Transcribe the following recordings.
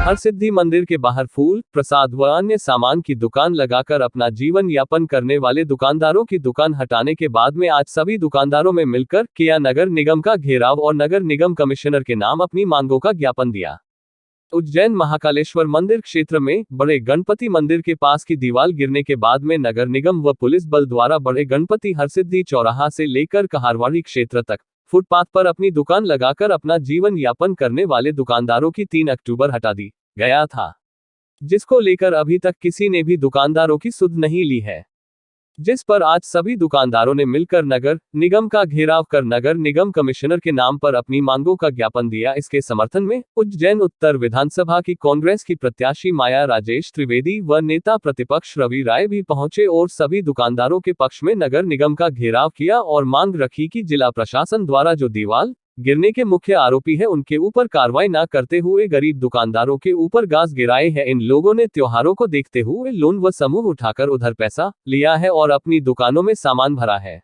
हरसिद्धि मंदिर के बाहर फूल, प्रसाद व अन्य सामान की दुकान लगाकर अपना जीवन यापन करने वाले दुकानदारों की दुकान हटाने के बाद में आज सभी दुकानदारों में मिलकर किया नगर निगम का घेराव और नगर निगम कमिश्नर के नाम अपनी मांगों का ज्ञापन दिया। उज्जैन महाकालेश्वर मंदिर क्षेत्र में बड़े गणपति मंदिर के पास की दीवार गिरने के बाद में नगर निगम व पुलिस बल द्वारा बड़े गणपति हरसिद्धि चौराहा से लेकर कहारवाड़ी क्षेत्र तक फुटपाथ पर अपनी दुकान लगाकर अपना जीवन यापन करने वाले दुकानदारों की 3 अक्टूबर हटा दी गया था, जिसको लेकर अभी तक किसी ने भी दुकानदारों की सुध नहीं ली है, जिस पर आज सभी दुकानदारों ने मिलकर नगर निगम का घेराव कर नगर निगम कमिश्नर के नाम पर अपनी मांगों का ज्ञापन दिया। इसके समर्थन में उज्जैन उत्तर विधानसभा की कांग्रेस की प्रत्याशी माया राजेश त्रिवेदी व नेता प्रतिपक्ष रवि राय भी पहुंचे और सभी दुकानदारों के पक्ष में नगर निगम का घेराव किया और मांग रखी कि जिला प्रशासन द्वारा जो दीवार गिरने के मुख्य आरोपी है उनके ऊपर कार्रवाई न करते हुए गरीब दुकानदारों के ऊपर गाज गिराए हैं। इन लोगों ने त्योहारों को देखते हुए लोन व समूह उठाकर उधर पैसा लिया है और अपनी दुकानों में सामान भरा है।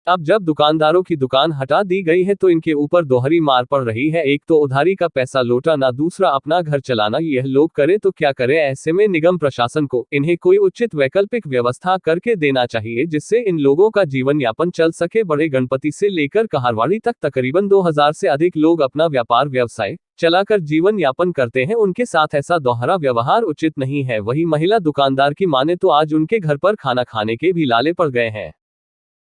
अब जब दुकानदारों की दुकान हटा दी गई है तो इनके ऊपर दोहरी मार पड़ रही है। एक तो उधारी का पैसा लौटाना, दूसरा अपना घर चलाना। यह लोग करे तो क्या करे। ऐसे में निगम प्रशासन को इन्हें कोई उचित वैकल्पिक व्यवस्था करके देना चाहिए जिससे इन लोगों का जीवन यापन चल सके। बड़े गणपति से लेकर कहारवाड़ी तक तकरीबन 2000 से अधिक लोग अपना व्यापार व्यवसाय चलाकर जीवन यापन करते हैं। उनके साथ ऐसा दोहरा व्यवहार उचित नहीं है। वही महिला दुकानदार की माने तो आज उनके घर पर खाना खाने के भी लाले पड़ गए हैं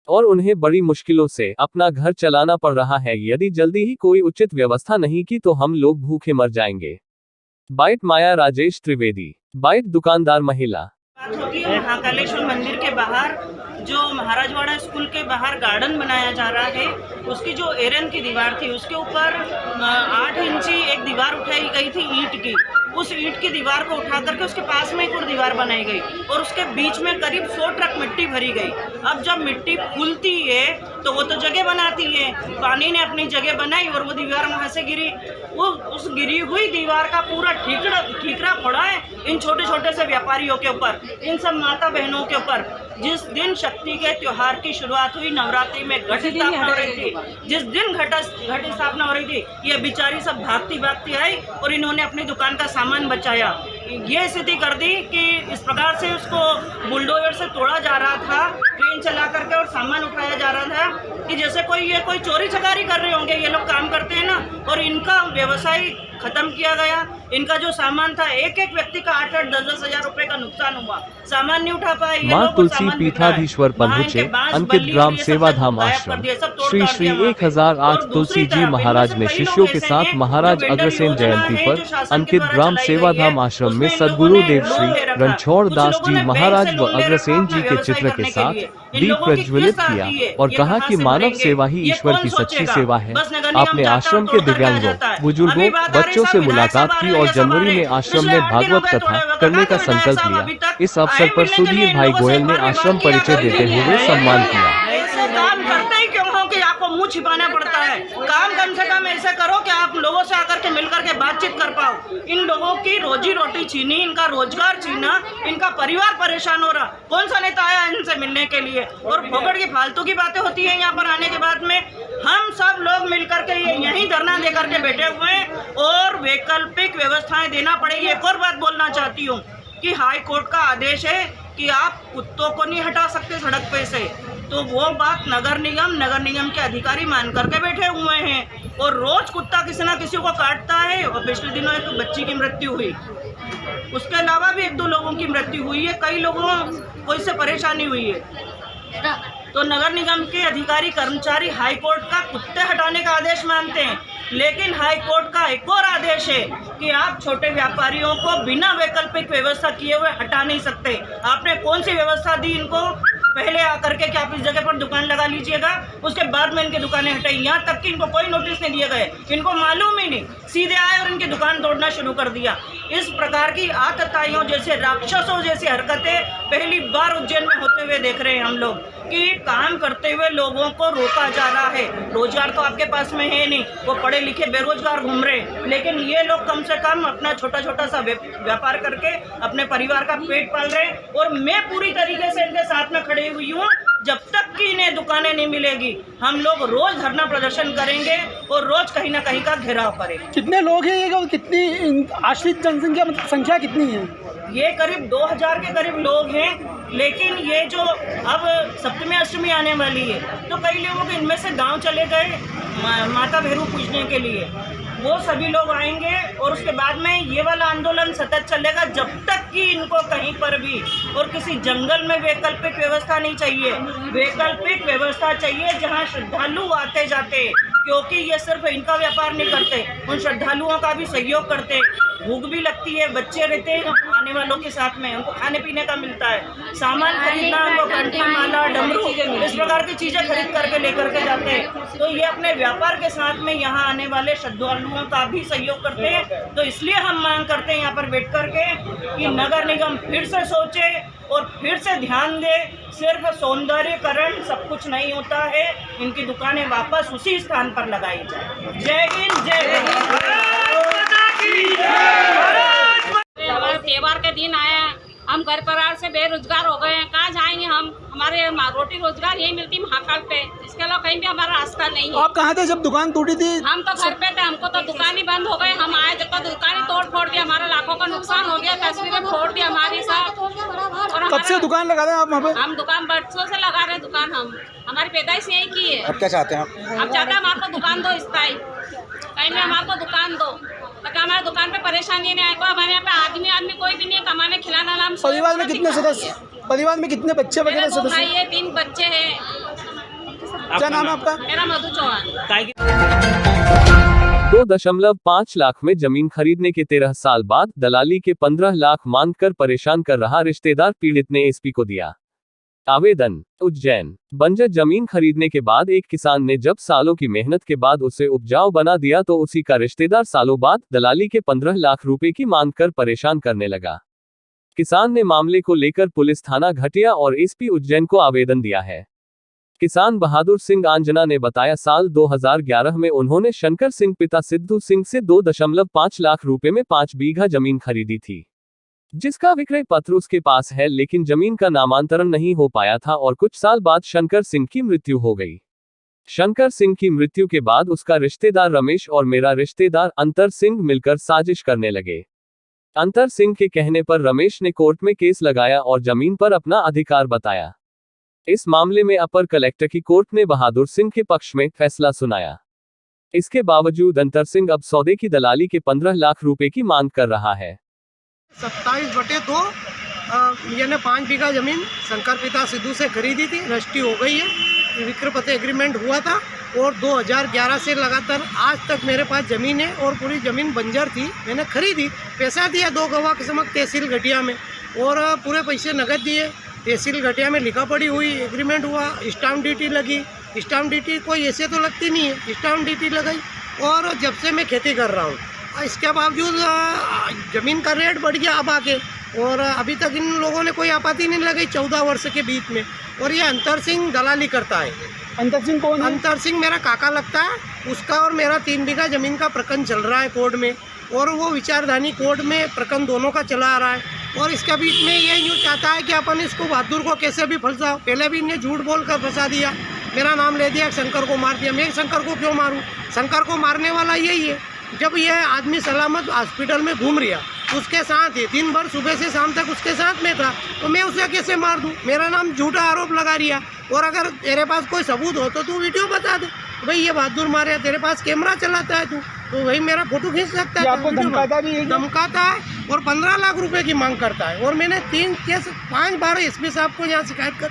और उन्हें बड़ी मुश्किलों से अपना घर चलाना पड़ रहा है। यदि जल्दी ही कोई उचित व्यवस्था नहीं की तो हम लोग भूखे मर जाएंगे। बाइट माया राजेश त्रिवेदी। बाइट दुकानदार महिला। बात होगी महाकालेश्वर मंदिर के बाहर जो महाराजवाड़ा स्कूल के बाहर गार्डन बनाया जा रहा है, उसकी जो एरन की दीवार थी उसके ऊपर 8 इंची एक दीवार उठाई गई थी ईंट की। उस ईंट की दीवार को उठा करके उसके पास में एक और दीवार बनाई गई और उसके बीच में करीब 100 ट्रक मिट्टी भरी गई। अब जब मिट्टी फूलती है तो वो तो जगह बनाती है, पानी ने अपनी जगह बनाई और वो दीवार वहाँ से गिरी। वो उस गिरी हुई दीवार का पूरा ठीकरा पड़ा है इन छोटे छोटे से व्यापारियों के ऊपर, इन सब माता बहनों के ऊपर। जिस दिन शक्ति के त्योहार की शुरुआत हुई, नवरात्रि में घट स्थापना हो रही थी, जिस दिन घट स्थापना हो रही थी, ये बेचारी सब भागती भागती आई और इन्होंने अपनी दुकान का सामान बचाया। ये स्थिति कर दी कि इस प्रकार से उसको बुलडोजर से तोड़ा जा रहा था, ट्रेन चला करके और सामान उठाया जा रहा था कि जैसे कोई चोरी चकारी कर रहे होंगे। ये लोग काम करते हैं ना, और इनका व्यवसाय खत्म किया गया। इनका जो सामान था, एक एक व्यक्ति का 8-8, 10-10 हजार रुपए का नुकसान हुआ। सामान नहीं उठा पाए। मां तुलसी पीठाधीश्वर पहुंचे अंकित ग्राम सेवाधाम आश्रम। श्री श्री 1008 तुलसी जी महाराज ने शिष्यों के साथ महाराज अग्रसेन जयंती पर अंकित ग्राम सेवाधाम आश्रम में सद्गुरु देव श्री रणछोड़ दास जी महाराज व अग्रसेन जी के चित्र के साथ दीप प्रज्वलित किया और कहा कि मानव सेवा ही ईश्वर की सच्ची सेवा है। आपने आश्रम के दिव्यांगों, बुजुर्गों, बच्चों से मुलाकात की और जनवरी में आश्रम में भागवत कथा करने का संकल्प लिया। इस अवसर पर सुधीर भाई गोयल ने आश्रम परिचय देते हुए सम्मान किया। काम करते ही क्यों हो कि आपको मुंह छिपाना पड़ता है। काम कम से कम ऐसे करो कि आप लोगों से आकर के मिलकर के बातचीत कर पाओ। इन लोगों की रोजी रोटी छीनी, इनका रोजगार छीना, इनका परिवार परेशान हो रहा। कौन सा नेता आया इनसे मिलने के लिए? और फोकट की फालतू की बातें होती है यहाँ पर आने के बाद में। हम सब लोग मिलकर के यही धरना दे करके बैठे हुए हैं और वैकल्पिक व्यवस्थाएं देना पड़ेगी। एक और बात बोलना चाहती हूँ कि हाई कोर्ट का आदेश है कि आप कुत्तों को नहीं हटा सकते सड़क पे से, तो वो बात नगर निगम के अधिकारी मान करके बैठे हुए हैं। और रोज कुत्ता किसी ना किसी को काटता है और पिछले दिनों एक बच्ची की मृत्यु हुई, उसके अलावा भी 1-2 लोगों की मृत्यु हुई है, कई लोगों को इससे परेशानी हुई है। तो नगर निगम के अधिकारी कर्मचारी हाई कोर्ट का कुत्ते हटाने का आदेश मानते हैं, लेकिन हाई कोर्ट का एक और आदेश है कि आप छोटे व्यापारियों को बिना वैकल्पिक व्यवस्था किए हुए हटा नहीं सकते। आपने कौन सी व्यवस्था दी इनको? पहले आकर के कि आप इस जगह पर दुकान लगा लीजिएगा, उसके बाद में इनकी दुकानें हटाई। यहाँ तक कि इनको कोई नोटिस नहीं दिए गए, इनको मालूम ही नहीं, सीधे आए और इनकी दुकान तोड़ना शुरू कर दिया। इस प्रकार की आतताइयों जैसे राक्षसों जैसी हरकतें पहली बार उज्जैन में होते हुए देख रहे हैं हम लोग कि काम करते हुए लोगों को रोका जा रहा है। रोजगार तो आपके पास में है नहीं, वो पढ़े लिखे बेरोजगार घूम रहे हैं, लेकिन ये लोग कम से कम अपना छोटा छोटा सा व्यापार करके अपने परिवार का पेट पाल रहे हैं। और मैं पूरी तरीके से इनके साथ में खड़ी हुई हूँ जब तक कि इन्हें दुकानें नहीं मिलेगी हम लोग रोज धरना प्रदर्शन करेंगे और रोज कहीं ना कहीं का घेराव करेंगे। कितने लोग हैं ये, कितनी आश्रित जनसंख्या, मतलब संख्या कितनी है? ये करीब 2000 के करीब लोग हैं, लेकिन ये जो अब सप्तमी अष्टमी आने वाली है तो कई लोग इनमें से गांव चले गए माता भैरू पूजने के लिए, वो सभी लोग आएंगे और उसके बाद में ये वाला आंदोलन सतत चलेगा जब तक कि इनको कहीं पर भी और किसी जंगल में वैकल्पिक व्यवस्था नहीं चाहिए। वैकल्पिक व्यवस्था चाहिए जहां श्रद्धालु आते जाते, क्योंकि ये सिर्फ इनका व्यापार नहीं करते, उन श्रद्धालुओं का भी सहयोग करते। भूख भी लगती है, बच्चे रहते हैं आने वालों के साथ में, उनको खाने पीने का मिलता है, सामान खरीदना, उनको कंठी माला डमरू इस प्रकार की चीज़ें खरीद करके लेकर के जाते हैं। तो ये अपने व्यापार के साथ में यहाँ आने वाले श्रद्धालुओं का भी सहयोग करते हैं। तो इसलिए हम मांग करते हैं यहाँ पर बैठ करके कि नगर निगम फिर से सोचे और फिर से ध्यान दे। सिर्फ सौंदर्यकरण सब कुछ नहीं होता है, इनकी दुकानें वापस उसी स्थान पर लगाई जाए। जय हिंद, जय हिंद। हमारे त्योहार के दिन आए हैं, हम घर परिवार से बेरोजगार हो गए हैं, कहाँ जाएंगे हम? हमारे रोटी रोजगार यही मिलती महाकाल पे, इसके अलावा कहीं भी हमारा रास्ता नहीं है। आप कहाँ थे जब दुकान टूटी थी? हम तो घर पे थे, हमको तो दुकान ही बंद हो गई। हम आए जब तक दुकान ही तोड़ फोड़ दी, हमारा लाखों का नुकसान हो गया, तस्वीरें फोड़ दी हमारी सब। और कब से दुकान लगा रहे हैं आप वहाँ पे? हम दुकान बरसों से लगा रहे हैं दुकान, हम हमारी पैदाइश यही की है। अब क्या चाहते हैं आप? हम चाहते हैं हमारे को दुकान दो स्थायी, कहीं भी हमारे को दुकान दो, ताकि हमारे दुकान पे परेशानी नहीं आएगा। हमारे यहाँ पे आदमी कोई भी नहीं, कमाने खिलाना नाम। परिवार में कितने सदस्य, परिवार में कितने बच्चे वगैरह मेरे 2 सदस्य? भाई है, 3 बच्चे हैं। क्या नाम है आपका? मेरा मधु चौहान। 2.5 लाख में जमीन खरीदने के 13 साल बाद दलाली के 15 लाख मांगकर परेशान कर रहा रिश्तेदार पीड़ित ने एसपी को दिया आवेदन। उज्जैन। बंजर जमीन खरीदने के बाद एक किसान ने जब सालों की मेहनत के बाद उसे उपजाऊ बना दिया तो उसी का रिश्तेदार सालों बाद दलाली के 15 लाख रुपए की मांग कर परेशान करने लगा। किसान ने मामले को लेकर पुलिस थाना घटिया और एसपी उज्जैन को आवेदन दिया है। किसान बहादुर सिंह आंजना ने बताया, साल 2011 में उन्होंने शंकर सिंह पिता सिद्धू सिंह से 2.5 लाख रुपए में 5 बीघा जमीन खरीदी थी, जिसका विक्रय पत्र उसके पास है, लेकिन जमीन का नामांतरण नहीं हो पाया था और कुछ साल बाद शंकर सिंह की मृत्यु हो गई। शंकर सिंह की मृत्यु के बाद उसका रिश्तेदार रमेश और मेरा रिश्तेदार अंतर सिंह मिलकर साजिश करने लगे। अंतर सिंह के कहने पर रमेश ने कोर्ट में केस लगाया और जमीन पर अपना अधिकार बताया। इस मामले में अपर कलेक्टर की कोर्ट ने बहादुर सिंह के पक्ष में फैसला सुनाया। इसके बावजूद अंतर सिंह अब सौदे की दलाली के 15 लाख रुपए की मांग कर रहा है। 27/2 यानी 5 बीघा जमीन शंकर पिता सिद्धू से खरीदी थी, रजिस्ट्री हो गई है, विक्रय पत्र एग्रीमेंट हुआ था और 2011 से लगातार आज तक मेरे पास ज़मीन है और पूरी ज़मीन बंजर थी। मैंने खरीदी, पैसा दिया 2 गवाह के समक्ष तहसील घटिया में और पूरे पैसे नगद दिए। तहसील घटिया में लिखा पड़ी हुई, एग्रीमेंट हुआ, स्टाम्प ड्यूटी लगी। स्टाम्प ड्यूटी कोई ऐसे तो लगती नहीं है, स्टाम्प ड्यूटी लगाई और जब से मैं खेती कर रहा हूँ इसके बावजूद ज़मीन का रेट बढ़ गया अब आके, और अभी तक इन लोगों ने कोई आपत्ति नहीं लगाई 14 वर्ष के बीच में। और ये अंतर सिंह दलाली करता है। अंतर सिंह कौन है? अंतर सिंह मेरा काका लगता है, उसका और मेरा 3 बीघा ज़मीन का प्रकरण चल रहा है कोर्ट में और वो विचारधानी कोर्ट में प्रकरण दोनों का चला आ रहा है। और इसके बीच में ये यूँ चाहता है कि अपन इसको बहादुर को कैसे भी फंसाओ। पहले भी इन्हें झूठ बोल कर फंसा दिया, मेरा नाम ले दिया, शंकर को मार दिया। मैं शंकर को क्यों मारूँ? शंकर को मारने वाला यही है। जब यह आदमी सलामत हॉस्पिटल में घूम रहा उसके साथ ही दिन भर सुबह से शाम तक उसके साथ में था, तो मैं उसे कैसे मार दूं? मेरा नाम झूठा आरोप लगा रिया। और अगर तेरे पास कोई सबूत हो तो तू वीडियो बता दे, भाई ये बहादुर मारे, तेरे पास कैमरा चलाता है तू, तो भाई मेरा फोटो खींच सकता है। आपको धमकाता भी है? धमकाता है और 15 लाख रुपए की मांग करता है। और मैंने 5 बार एसपी साहब को यहाँ शिकायत कर,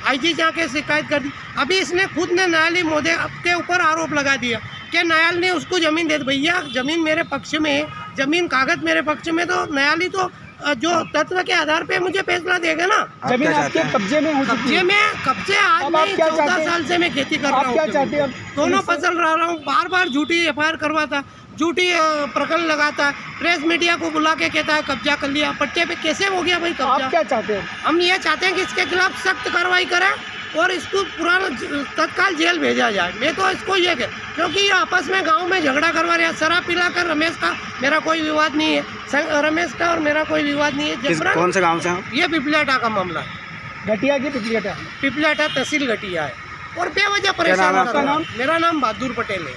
IG जाके शिकायत कर दी। अभी इसने खुद ने न्यायालय महोदय के ऊपर आरोप लगा दिया कि न्यायालय ने उसको ज़मीन दे दी। भैया ज़मीन मेरे पक्ष में है, ज़मीन कागज मेरे पक्ष में, तो न्यायालय तो जो तत्व के आधार पे मुझे फैसला देगा ना। जमीन आपके कब्जे में हो चुकी है? कब्जे आज नहीं, 14 साल से मैं खेती कर रहा हूँ। क्या चाहते हैं? दोनों फसल रहा हूँ, बार बार झूठी FIR करवाता, झूठी प्रकरण लगाता, प्रेस मीडिया को बुला के कहता है कब्जा कर लिया। पट्टे पे कैसे हो गया भाई कब्जा? आप क्या चाहते हैं? हम ये चाहते हैं कि इसके खिलाफ सख्त कार्रवाई करें और इसको पुराना तत्काल जेल भेजा जाए। मैं तो इसको ये कह, क्योंकि ये आपस में गांव में झगड़ा करवा रहे हैं। शराब पिलाकर रमेश का मेरा कोई विवाद नहीं है, रमेश का और मेरा कोई विवाद नहीं है। कौन से गांव से? ये पिपलेटा का मामला है। घटिया की पिपलियाटा? पिपलाटा तहसील घटिया है और बेवजह परेशान नाम कर आपका? रहा है। मेरा नाम बहादुर पटेल है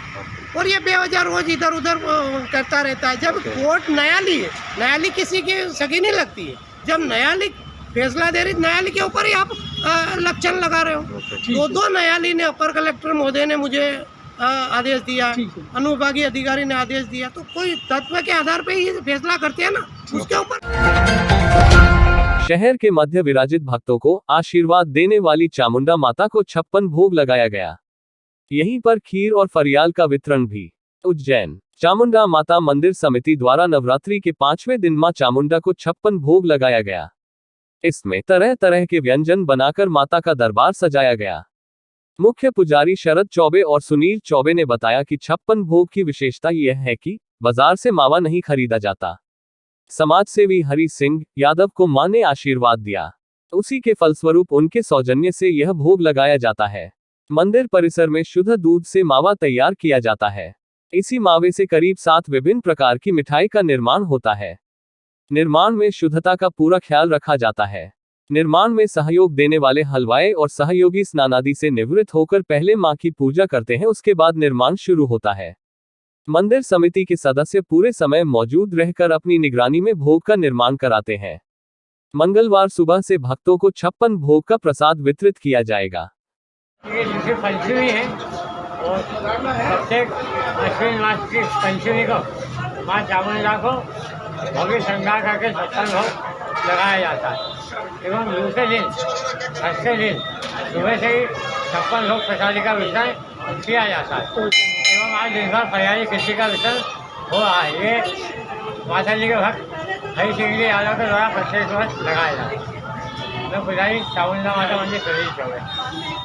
और ये बेवजह रोज इधर उधर करता रहता है। जब कोर्ट न्यायालय है, न्यायालय किसी की सगी नहीं लगती है। जब न्यायालय फैसला दे रही, न्यायालय के ऊपर ही आप लक्षण लगा रहे हो। दो न्यायालय ने, अपर कलेक्टर महोदय ने मुझे आदेश दिया, ठीक है। अनुविभागीय अधिकारी ने आदेश दिया, तो कोई तत्व के आधार पे ही फैसला करते हैं ना, उसके ऊपर। शहर के मध्य विराजित भक्तों को आशीर्वाद देने वाली चामुंडा माता को 56 भोग लगाया गया। यहीं पर खीर और फरियाल का वितरण भी। उज्जैन चामुंडा माता मंदिर समिति द्वारा नवरात्रि के 5वें दिन मां चामुंडा को 56 भोग लगाया गया। इसमें तरह तरह के व्यंजन बनाकर माता का दरबार सजाया गया। मुख्य पुजारी शरद चौबे और सुनील चौबे ने बताया कि 56 भोग की विशेषता यह है कि बाजार से मावा नहीं खरीदा जाता। समाजसेवी हरि सिंह यादव को मां ने आशीर्वाद दिया, उसी के फलस्वरूप उनके सौजन्य से यह भोग लगाया जाता है। मंदिर परिसर में शुद्ध दूध से मावा तैयार किया जाता है। इसी मावे से करीब 7 विभिन्न प्रकार की मिठाई का निर्माण होता है। निर्माण में शुद्धता का पूरा ख्याल रखा जाता है। निर्माण में सहयोग देने वाले हलवाई और सहयोगी स्नानादि से निवृत्त होकर पहले मां की पूजा करते हैं, उसके बाद निर्माण शुरू होता है। मंदिर समिति के सदस्य पूरे समय मौजूद रहकर अपनी निगरानी में भोग का निर्माण कराते हैं। मंगलवार सुबह से भक्तों को 56 भोग का प्रसाद वितरित किया जाएगा। ये जैसे पंचमी है और प्रत्येक अश्विन मास की पंचमी को माँ चामुंडा को भव्य श्रृंगार करके 56 भोग लगाया जाता है एवं दूसरे दिन छठे दिन सुबह से ही 56 भोग प्रसादी का वितरण किया जाता है एवं आज दिन भर फरियाली कृषि का वितरण हो रहा है। ये माता जी के भक्त हरि सिंह जी यादव के द्वारा प्रत्येक वर्ष लगाया जाता है। मैं पुजारी चामुंडा माता मंदिर सुनील चौबे।